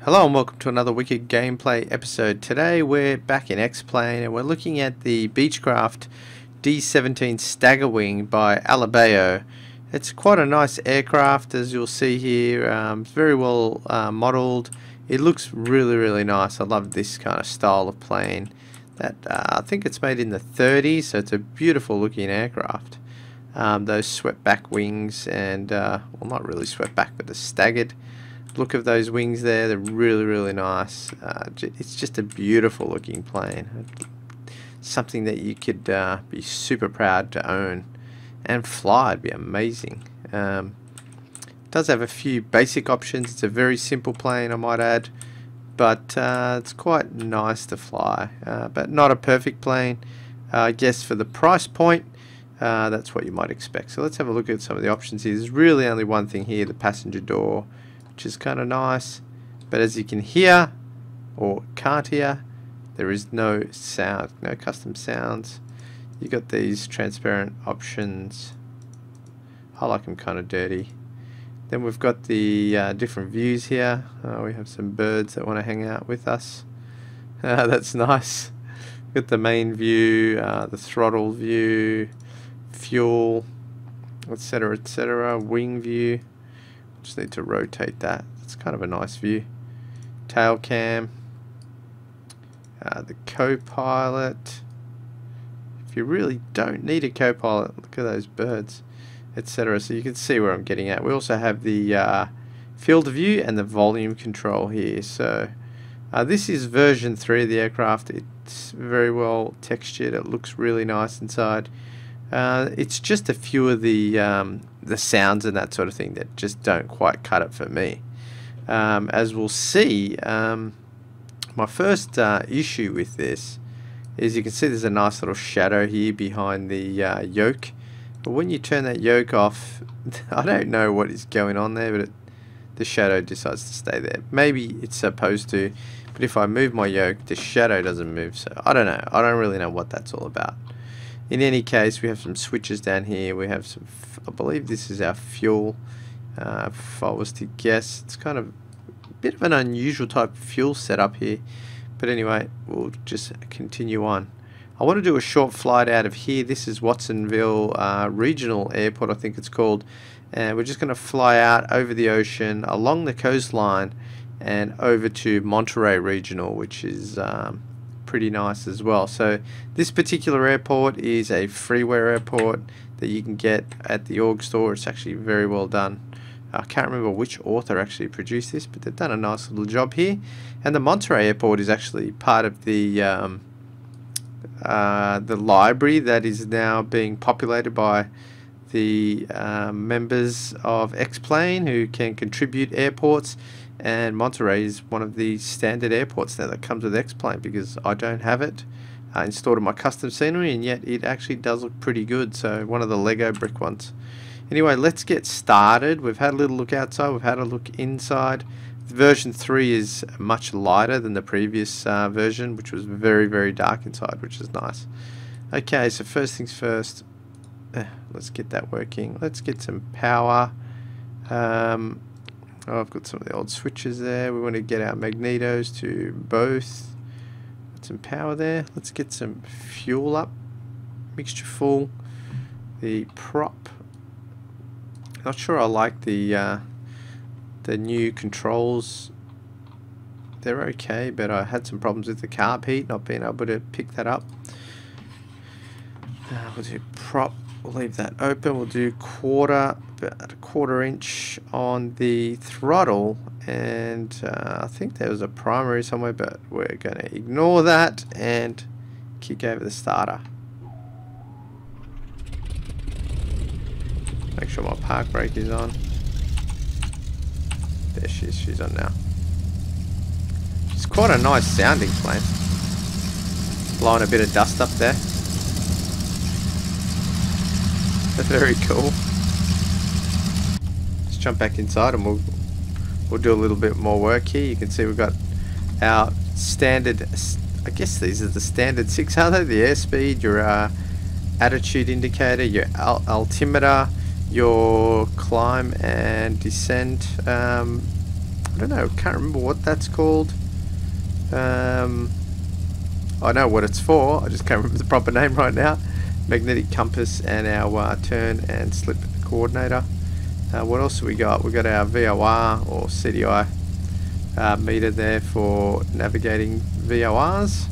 Hello and welcome to another wicked gameplay episode. Today we're back in X-Plane and we're looking at the Beechcraft D17 Staggerwing by Alabeo. It's quite a nice aircraft, as you'll see here. It's very well modelled. It looks really nice. I love this kind of style of plane. I think it's made in the 30s, so it's a beautiful looking aircraft. Those swept back wings and, well, not really swept back, but the staggered look of those wings there, they're really nice. It's just a beautiful looking plane. Something that you could be super proud to own and fly. It'd be amazing. It does have a few basic options. It's a very simple plane, I might add, but it's quite nice to fly, but not a perfect plane. I guess for the price point, that's what you might expect. So let's have a look at some of the options here. There's really only one thing here, the passenger door, which is kind of nice, but as you can hear or can't hear, there is no sound, no custom sounds. You got these transparent options. I like them kind of dirty. Then we've got the different views here. We have some birds that want to hang out with us. That's nice. We've got the main view, the throttle view, fuel, etc., wing view. Just need to rotate that. It's kind of a nice view. Tail cam. The co-pilot. If you really don't need a co-pilot, look at those birds, etc. So you can see where I'm getting at. We also have the field of view and the volume control here. So this is version 3 of the aircraft. It's very well textured. It looks really nice inside. It's just a few of the sounds and that sort of thing that just don't quite cut it for me. As we'll see, my first issue with this is you can see there's a nice little shadow here behind the yoke. But when you turn that yoke off, I don't know what is going on there, but the shadow decides to stay there. Maybe it's supposed to, but if I move my yoke, the shadow doesn't move. So I don't know. I don't really know what that's all about. In any case, we have some switches down here. We have some, I believe this is our fuel. If I was to guess, it's kind of a bit of an unusual type of fuel setup here. But anyway, we'll just continue on. I want to do a short flight out of here. This is Watsonville Regional Airport, I think it's called. And we're just going to fly out over the ocean, along the coastline, and over to Monterey Regional, which is pretty nice as well. So this particular airport is a freeware airport that you can get at the org store. It's actually very well done. I can't remember which author actually produced this, but they've done a nice little job here. And the Monterey Airport is actually part of the library that is now being populated by the members of X-Plane who can contribute airports. And Monterey is one of the standard airports now that comes with X-Plane, because I don't have it installed in my custom scenery, and yet it actually does look pretty good. So one of the Lego brick ones. Anyway, let's get started. We've had a little look outside, we've had a look inside. Version 3 is much lighter than the previous version, which was very dark inside, which is nice. Okay, so first things first, let's get that working. Let's get some power. I've got some of the old switches there. We want to get our magnetos to both. Got some power there. Let's get some fuel up. Mixture full. The prop. Not sure I like the new controls. They're okay, but I had some problems with the carb heat, not being able to pick that up. We'll do prop. We'll leave that open. We'll do about a quarter inch on the throttle, and I think there was a primary somewhere, but we're going to ignore that and kick over the starter. Make sure my park brake is on. There she is. She's on now. It's quite a nice sounding plane. Blowing a bit of dust up there. Very cool. Let's jump back inside and we'll do a little bit more work here. You can see we've got our standard, I guess these are the standard 6, are they? The airspeed, your attitude indicator, your altimeter, your climb and descent don't know, can't remember what that's called. I know what it's for, I just can't remember the proper name right now. Magnetic compass and our turn and slip coordinator. What else have we got? We've got our VOR or CDI meter there for navigating VORs.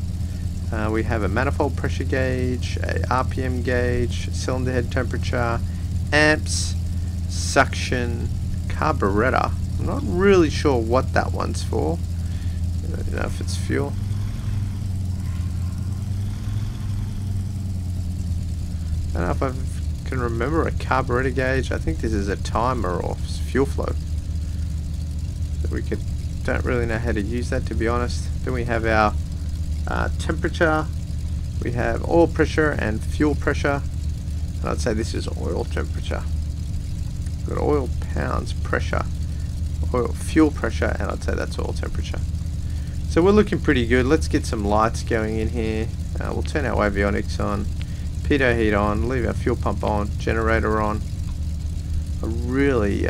We have a manifold pressure gauge, a RPM gauge, cylinder head temperature, amps, suction, carburetor. I'm not really sure what that one's for. I don't know if it's fuel. I don't know if I can remember a carburetor gauge. I think this is a timer or fuel flow. So we don't really know how to use that, to be honest. Then we have our temperature. We have oil pressure and fuel pressure. And I'd say this is oil temperature. We've got oil pounds pressure, oil fuel pressure, and I'd say that's oil temperature. So we're looking pretty good. Let's get some lights going in here. We'll turn our avionics on, pitot heat on, leave our fuel pump on, generator on. I really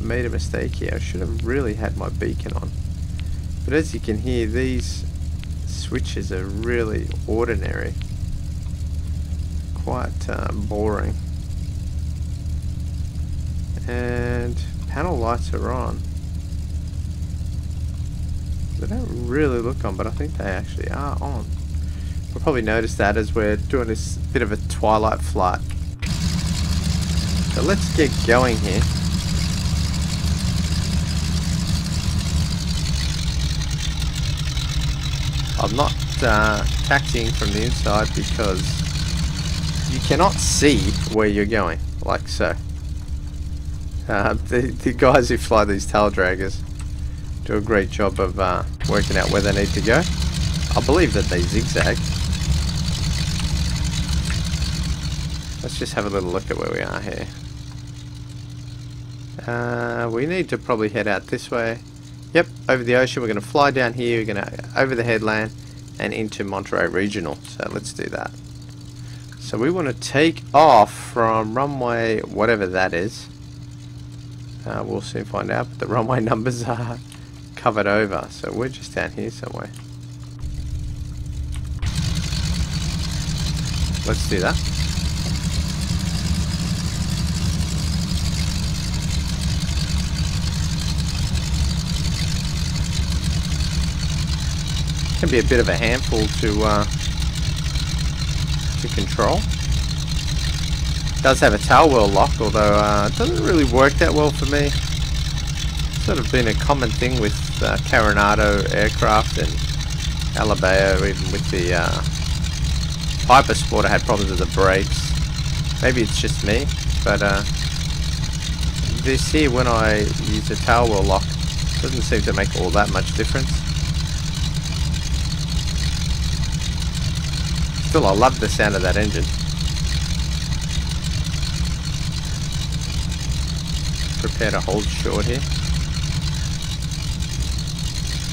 made a mistake here. I should have really had my beacon on. But as you can hear, these switches are really ordinary. Quite boring. And panel lights are on. They don't really look on, but I think they actually are on. We'll probably notice that as we're doing this bit of a twilight flight. So let's get going here. I'm not taxiing from the inside because you cannot see where you're going, like so. The guys who fly these tail draggers do a great job of working out where they need to go. I believe that they zigzag. Let's just have a little look at where we are here. We need to probably head out this way. Yep, over the ocean. We're going to fly down here. We're going to over the headland and into Monterey Regional. So let's do that. So we want to take off from runway whatever that is. We'll soon find out, but the runway numbers are covered over. So we're just down here somewhere. Let's do that. Can be a bit of a handful to control. Does have a tail wheel lock, although it doesn't really work that well for me. Sort of been a common thing with Coronado aircraft and Alabeo, even with the Piper Sport. I had problems with the brakes. Maybe it's just me, but this here, when I use a tail wheel lock, doesn't seem to make all that much difference. Still, I love the sound of that engine. Prepare to hold short here.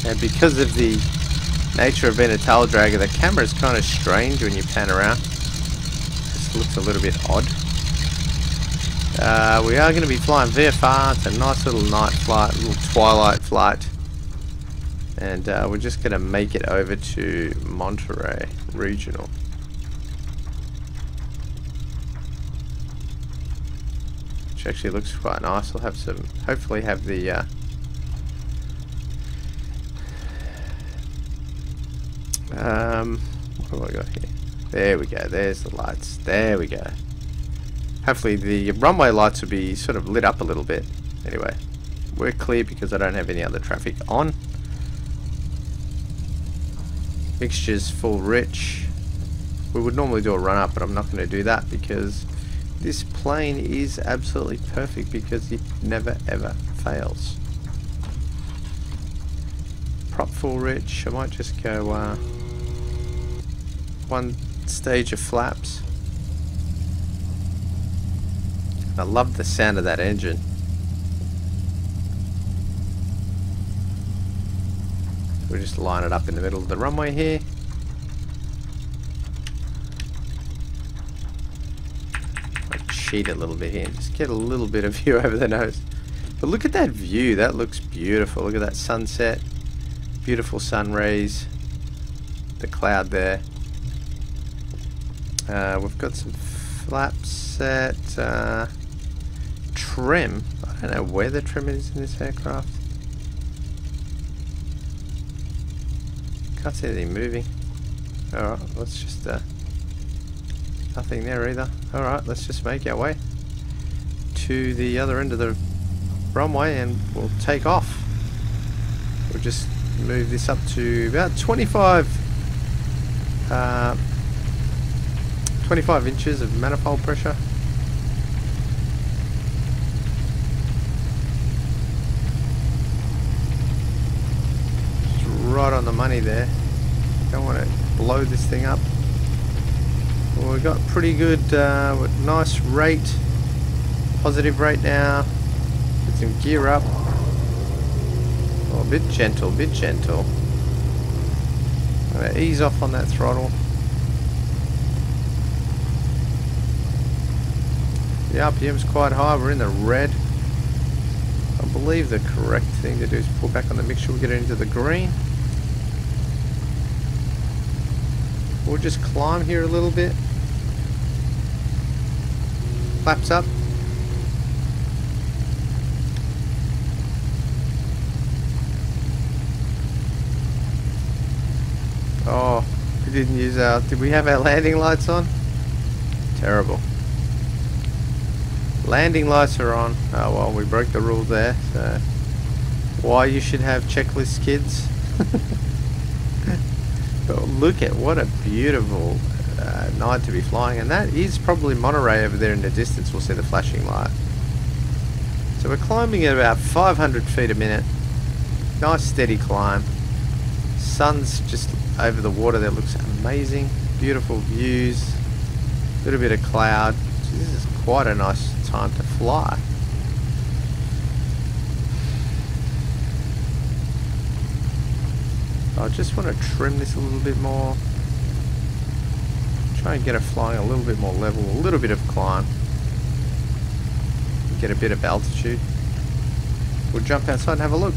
And because of the nature of being a tail dragger, the camera is kind of strange when you pan around. Just looks a little bit odd. We are going to be flying VFR. It's a nice little night flight, a little twilight flight. And we're just going to make it over to Monterey Regional. Which actually looks quite nice. We'll have some, hopefully have the what have I got here? There we go, there's the lights. There we go. Hopefully the runway lights will be sort of lit up a little bit. Anyway, we're clear because I don't have any other traffic on. Mixture's full rich. We would normally do a run up, but I'm not going to do that because this plane is absolutely perfect because it never ever fails. Prop full rich. I might just go one stage of flaps. I love the sound of that engine. We'll just line it up in the middle of the runway here. Cheat a little bit here. Just get a little bit of view over the nose. But look at that view, that looks beautiful. Look at that sunset, beautiful sun rays, the cloud there. We've got some flaps set, trim. I don't know where the trim is in this aircraft. Can't see anything moving. Alright, let's just, nothing there either. Alright, let's just make our way to the other end of the runway and we'll take off. We'll just move this up to about 25 inches of manifold pressure. Just right on the money there. Don't want to blow this thing up. Well, we've got pretty good, nice rate, positive rate now. Get some gear up. Oh, a bit gentle, bit gentle. I'm gonna ease off on that throttle. The RPM's quite high, we're in the red. I believe the correct thing to do is pull back on the mixture, we'll get it into the green. We'll just climb here a little bit. Flaps up. Oh, we didn't use our... Did we have our landing lights on? Terrible. Landing lights are on. Oh well, we broke the rule there. So, why you should have checklists, kids? But look at what a beautiful night to be flying, and that is probably Monterey over there in the distance. We'll see the flashing light. So we're climbing at about 500 feet a minute. Nice steady climb. Sun's just over the water there, looks amazing. Beautiful views. A little bit of cloud. This is quite a nice time to fly. I just want to trim this a little bit more. Try and get it flying a little bit more level, a little bit of climb. Get a bit of altitude. We'll jump outside and have a look.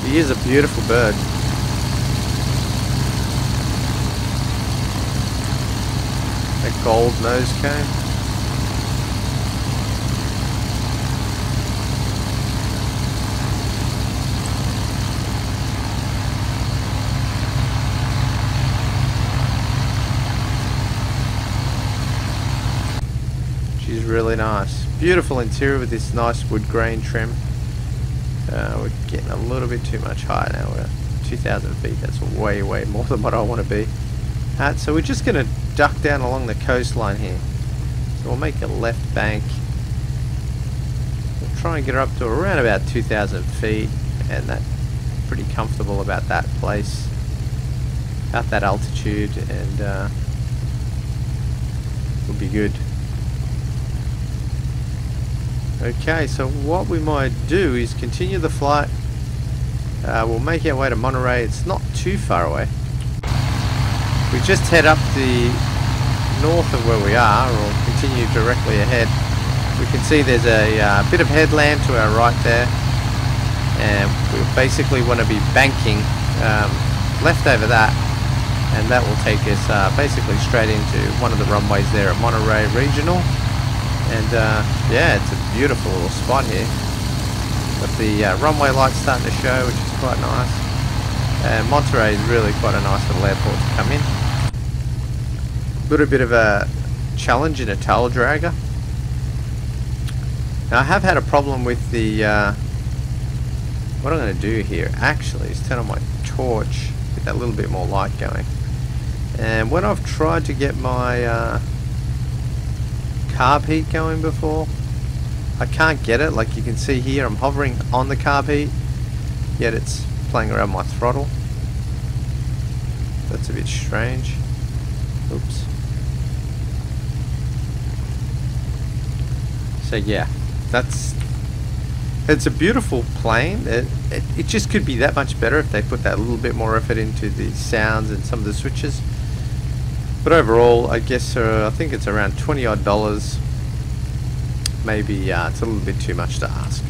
He is a beautiful bird. That gold nose cone. She's really nice. Beautiful interior with this nice wood grain trim. We're getting a little bit too much higher now. We're at 2,000 feet. That's way, way more than what I want to be. So we're just going to duck down along the coastline here. So we'll make a left bank. We'll try and get her up to around about 2,000 feet, and that's pretty comfortable about that place, about that altitude, and we'll be good. Okay, so what we might do is continue the flight. We'll make our way to Monterey. It's not too far away. We just head up the north of where we are, or continue directly ahead. We can see there's a bit of headland to our right there, and we basically want to be banking left over that, and that will take us basically straight into one of the runways there at Monterey Regional. And yeah, it's a beautiful little spot here. Got the runway lights starting to show, which is quite nice. And Monterey is really quite a nice little airport to come in. A little bit of a challenge in a tail dragger. Now I have had a problem with the what I'm going to do here actually is turn on my torch, get that little bit more light going. And when I've tried to get my carb heat going before, I can't get it. Like you can see here, I'm hovering on the carb heat, yet it's playing around my throttle. That's a bit strange. Oops. So yeah, that's It's a beautiful plane. It just could be that much better if they put that little bit more effort into the sounds and some of the switches. But overall, I guess I think it's around 20 odd dollars. Maybe it's a little bit too much to ask.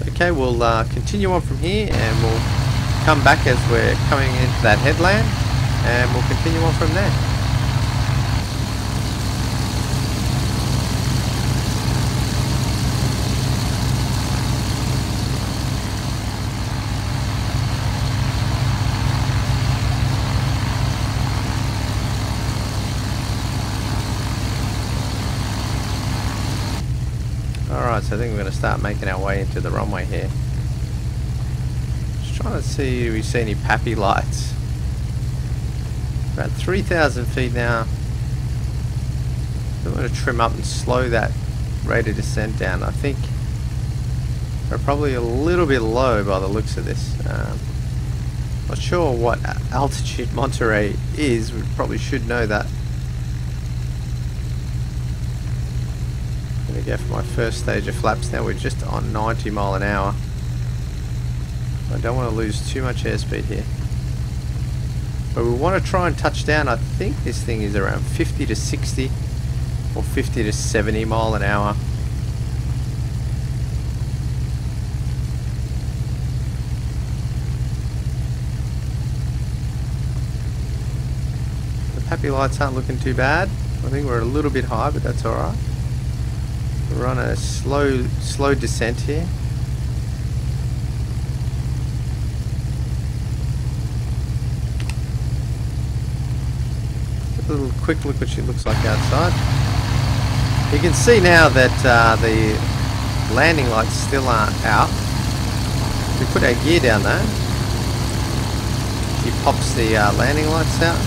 Okay, we'll continue on from here, and we'll come back as we're coming into that headland, and we'll continue on from there. Alright, so I think we're going to start making our way into the runway here. Just trying to see if we see any pappy lights. About 3,000 feet now. I'm going to trim up and slow that rate of descent down. I think we're probably a little bit low by the looks of this. Not sure what altitude Monterey is. We probably should know that. I'm going to go for my first stage of flaps now. We're just on 90 mile an hour. I don't want to lose too much airspeed here. But we want to try and touch down. I think this thing is around 50 to 60 or 50 to 70 mile an hour. The pappy lights aren't looking too bad. I think we're a little bit high, but that's alright. We're on a slow descent here. A little quick look what she looks like outside. You can see now that the landing lights still aren't out. We put our gear down there. She pops the landing lights out.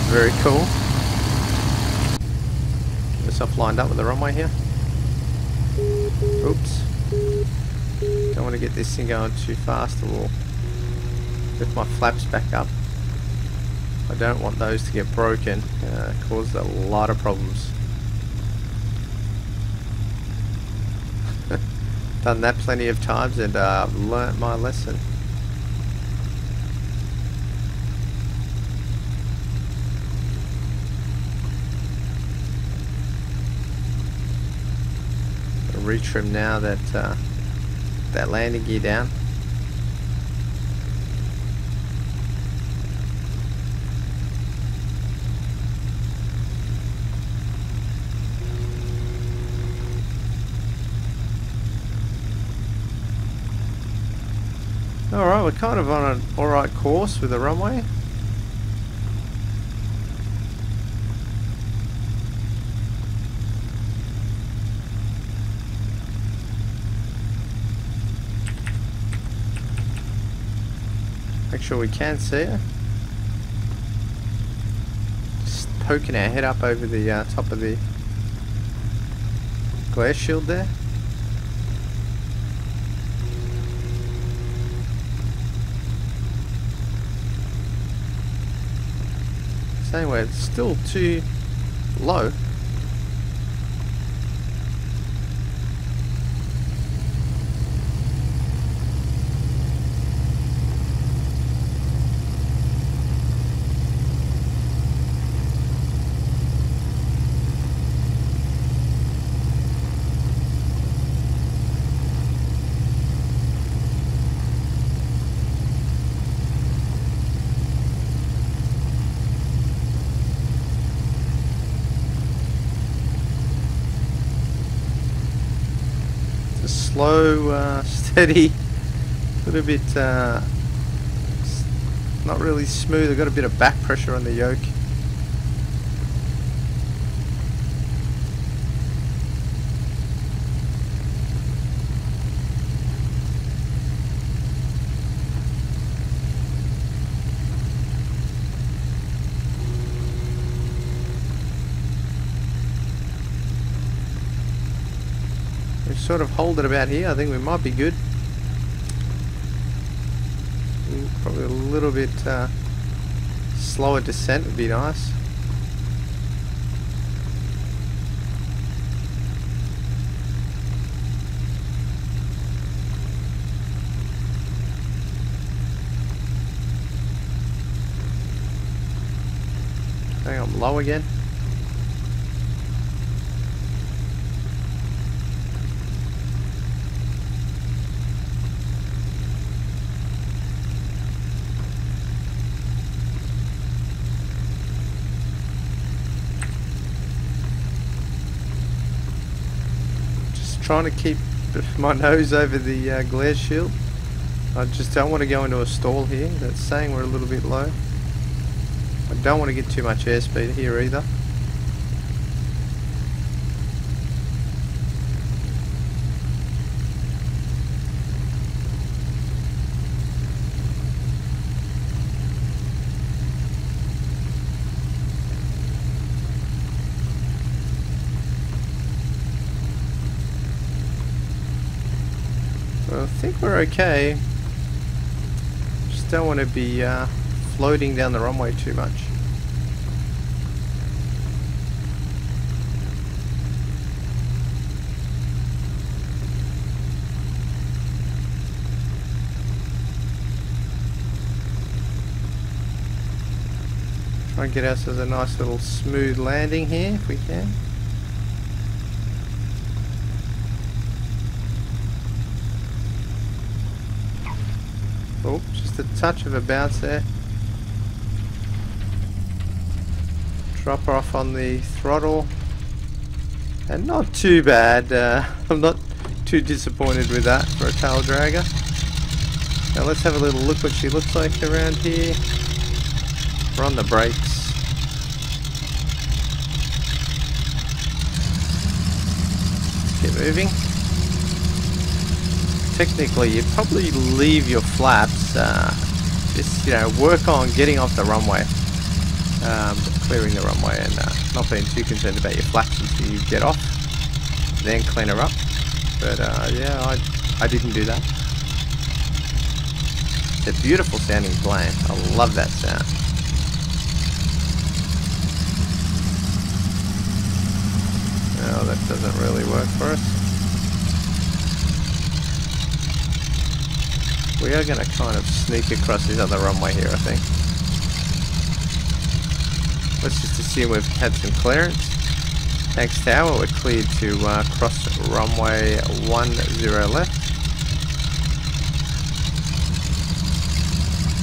Very cool. Get myself lined up with the runway here. Oops. Don't want to get this thing going too fast, or we'll lift my flaps back up. I don't want those to get broken. Cause a lot of problems. Done that plenty of times, and learnt my lesson. Retrim now that that landing gear down. Alright, we're kind of on an alright course with the runway. Make sure we can see her. Just poking our head up over the top of the glare shield there. So anyway, it's still too low. Slow, steady, a little bit not really smooth. I've got a bit of back pressure on the yoke. Sort of hold it about here. I think we might be good. Probably a little bit slower descent would be nice. Hang on, low again. Just trying to keep my nose over the glare shield. I just don't want to go into a stall here. That's saying we're a little bit low. I don't want to get too much airspeed here either. Well, I think we're okay. Just don't want to be floating down the runway too much. Try and get ourselves a nice little smooth landing here if we can. Oh, just a touch of a bounce there. Drop off on the throttle. And not too bad. I'm not too disappointed with that for a tail dragger. Now let's have a little look what she looks like around here. We're on the brakes. Keep moving. Technically, you'd probably leave your flaps. Just work on getting off the runway, clearing the runway, and not being too concerned about your flaps until you get off. Then clean her up. But yeah, I didn't do that. It's a beautiful sounding plane. I love that sound. Oh, that doesn't really work for us. We are going to kind of sneak across this other runway here, I think. Let's just assume we've had some clearance. Thanks, tower. We're cleared to cross runway 10 left.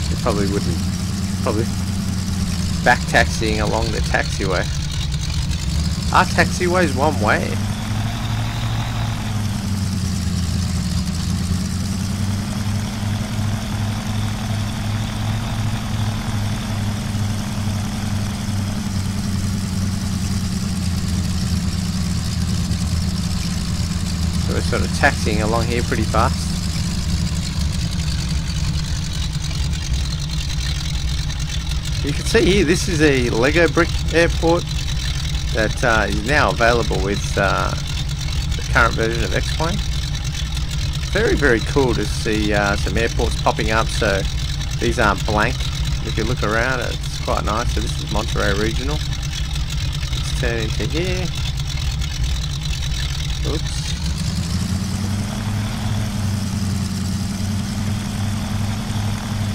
You probably back taxiing along the taxiway. Our taxiway is one way. So we're sort of taxiing along here pretty fast. You can see here, this is a Lego brick airport that is now available with the current version of X-Plane. Very, very cool to see some airports popping up, so these aren't blank. If you look around, it's quite nice. So this is Monterey Regional. Let's turn into here. Oops.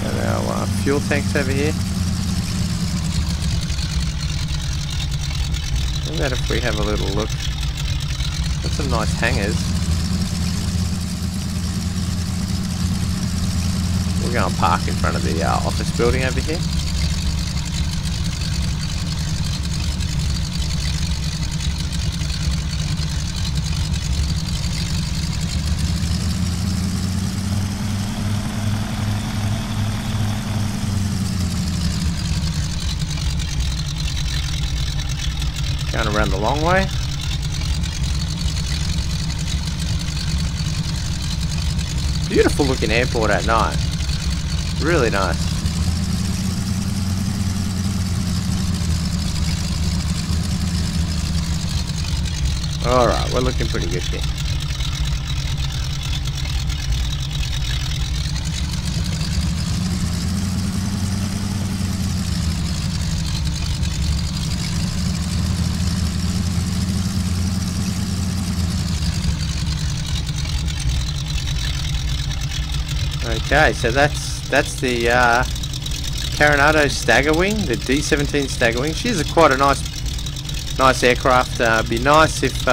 Got our fuel tanks over here. How about if we have a little look? Got some nice hangars. We're going to park in front of the office building over here. Going around the long way. Beautiful looking airport at night. Really nice. Alright, we're looking pretty good here. Okay, so that's the Coronado Staggerwing, the D17 Staggerwing. She's quite a nice aircraft. It'd be nice if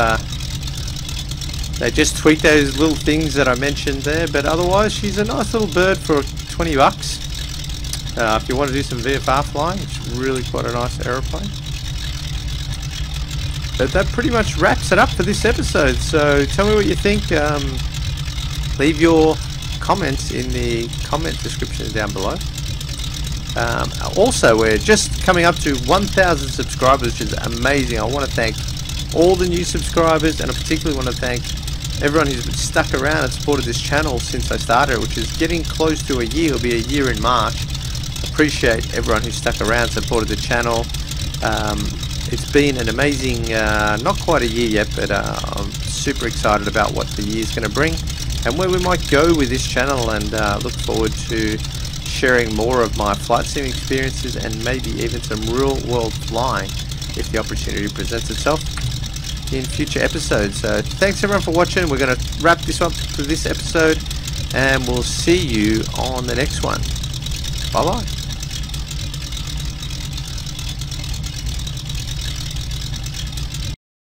they just tweak those little things that I mentioned there, but otherwise she's a nice little bird for 20 bucks. If you want to do some VFR flying, it's really quite a nice aeroplane. But that pretty much wraps it up for this episode. So tell me what you think. Leave your comments in the comment description down below. Also, we're just coming up to 1,000 subscribers, which is amazing. I want to thank all the new subscribers, and I particularly want to thank everyone who's been stuck around and supported this channel since I started, which is getting close to a year. It'll be a year in March. Appreciate everyone who stuck around, supported the channel. It's been an amazing, not quite a year yet, but I'm super excited about what the year's going to bring and where we might go with this channel, and look forward to sharing more of my flight sim experiences and maybe even some real world flying if the opportunity presents itself in future episodes. So thanks everyone for watching. We're going to wrap this up for this episode, and we'll see you on the next one. Bye bye.